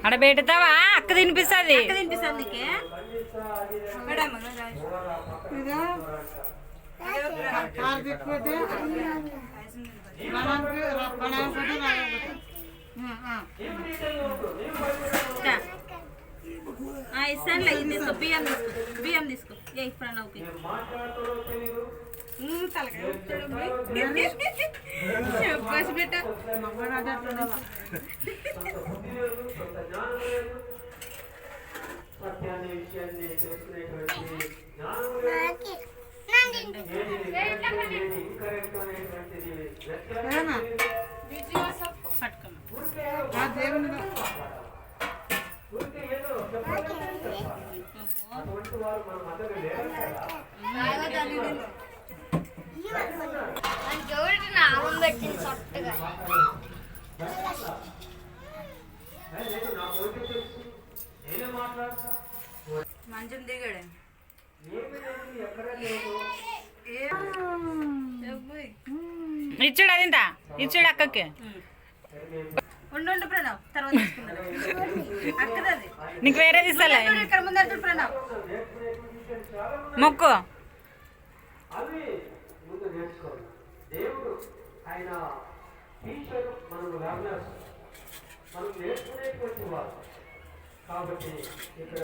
అక్కడ పెడతావా? అక్క తినిపిస్తుంది. ఇస్తానులే. తీసుకో, బియ్యం తీసుకో, బియ్యం తీసుకో. ఏ ప్రణవ్కి చెప్పేసి బిడ్డ సత్యాన్ని విషయాన్ని తెలుసుకునేటువంటి మంచం దిగాడు. ఇచ్చుడు అదింత ఇచ్చుడు అక్కకి. ఉండు ప్రణవ్, తర్వాత అక్కదది నీకు వేరే తీసాలే. ఇక్కడ ముందు ప్రణవ్ మొక్కు. అవి ముందు నేర్చుకోవాలి. దేవుడు ఆయన టీచర్, మనకు లర్నర్స్, మనం నేర్చుకునేటువంటి వారు. కాబట్టి ఇక్కడ